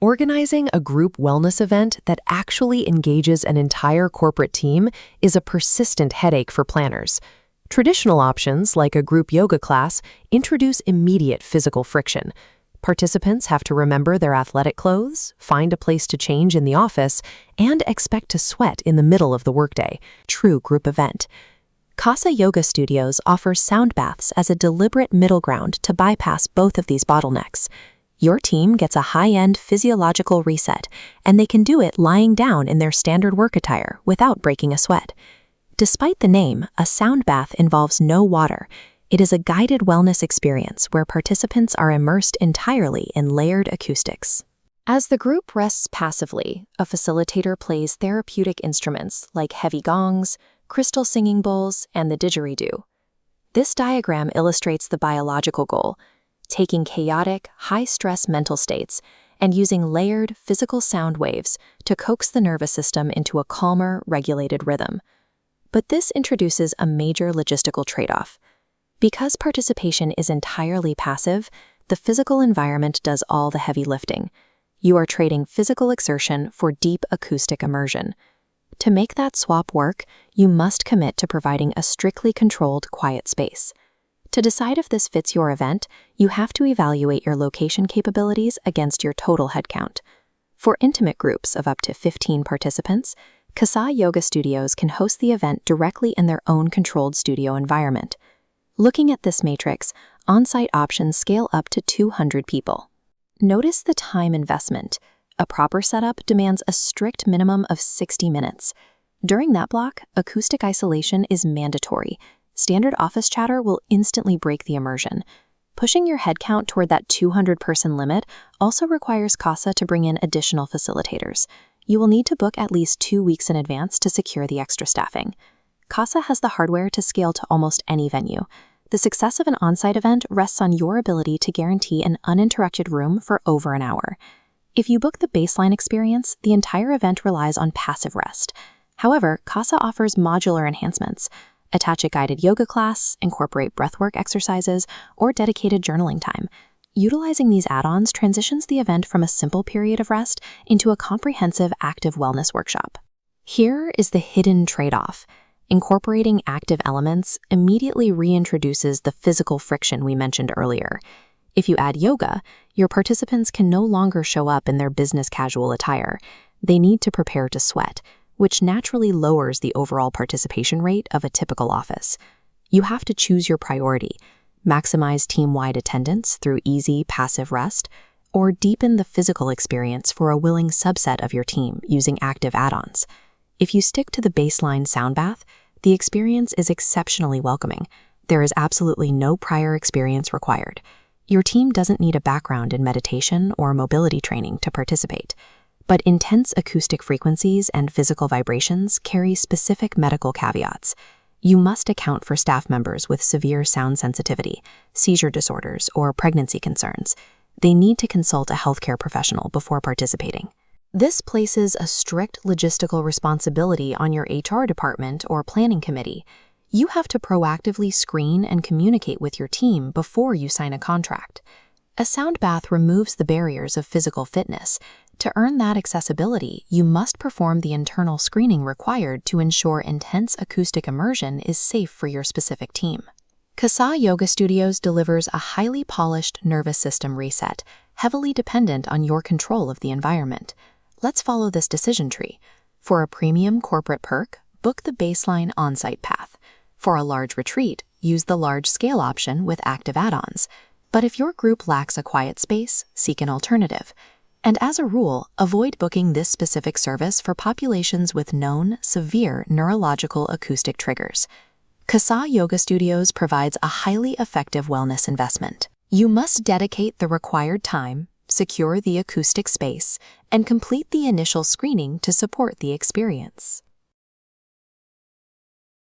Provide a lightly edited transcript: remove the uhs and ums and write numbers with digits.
Organizing a group wellness event that actually engages an entire corporate team is a persistent headache for planners. Traditional options, like a group yoga class, introduce immediate physical friction. Participants have to remember their athletic clothes, find a place to change in the office, and expect to sweat in the middle of the workday. True group event. Kasa Yoga Studios offers sound baths as a deliberate middle ground to bypass both of these bottlenecks. Your team gets a high-end physiological reset, and they can do it lying down in their standard work attire without breaking a sweat. Despite the name, a sound bath involves no water. It is a guided wellness experience where participants are immersed entirely in layered acoustics. As the group rests passively, a facilitator plays therapeutic instruments like heavy gongs, crystal singing bowls, and the didgeridoo. This diagram illustrates the biological goal: taking chaotic, high-stress mental states and using layered physical sound waves to coax the nervous system into a calmer, regulated rhythm. But this introduces a major logistical trade-off. Because participation is entirely passive, the physical environment does all the heavy lifting. You are trading physical exertion for deep acoustic immersion. To make that swap work, you must commit to providing a strictly controlled, quiet space. To decide if this fits your event, you have to evaluate your location capabilities against your total headcount. For intimate groups of up to 15 participants, Kasa Yoga Studios can host the event directly in their own controlled studio environment. Looking at this matrix, on-site options scale up to 200 people. Notice the time investment. A proper setup demands a strict minimum of 60 minutes. During that block, acoustic isolation is mandatory. Standard office chatter will instantly break the immersion. Pushing your headcount toward that 200-person limit also requires Kasa to bring in additional facilitators. You will need to book at least 2 weeks in advance to secure the extra staffing. Kasa has the hardware to scale to almost any venue. The success of an on-site event rests on your ability to guarantee an uninterrupted room for over an hour. If you book the baseline experience, the entire event relies on passive rest. However, Kasa offers modular enhancements. Attach a guided yoga class, incorporate breathwork exercises, or dedicated journaling time. Utilizing these add-ons transitions the event from a simple period of rest into a comprehensive active wellness workshop. Here is the hidden trade-off. Incorporating active elements immediately reintroduces the physical friction we mentioned earlier. If you add yoga, your participants can no longer show up in their business casual attire. They need to prepare to sweat, which naturally lowers the overall participation rate of a typical office. You have to choose your priority: maximize team-wide attendance through easy, passive rest, or deepen the physical experience for a willing subset of your team using active add-ons. If you stick to the baseline sound bath, the experience is exceptionally welcoming. There is absolutely no prior experience required. Your team doesn't need a background in meditation or mobility training to participate. But intense acoustic frequencies and physical vibrations carry specific medical caveats. You must account for staff members with severe sound sensitivity, seizure disorders, or pregnancy concerns. They need to consult a healthcare professional before participating. This places a strict logistical responsibility on your HR department or planning committee. You have to proactively screen and communicate with your team before you sign a contract. A sound bath removes the barriers of physical fitness. To earn that accessibility, you must perform the internal screening required to ensure intense acoustic immersion is safe for your specific team. Kasa Yoga Studios delivers a highly polished nervous system reset, heavily dependent on your control of the environment. Let's follow this decision tree. For a premium corporate perk, book the baseline on-site path. For a large retreat, use the large-scale option with active add-ons. But if your group lacks a quiet space, seek an alternative. And as a rule, avoid booking this specific service for populations with known, severe neurological acoustic triggers. Kasa Yoga Studios provides a highly effective wellness investment. You must dedicate the required time, secure the acoustic space, and complete the initial screening to support the experience.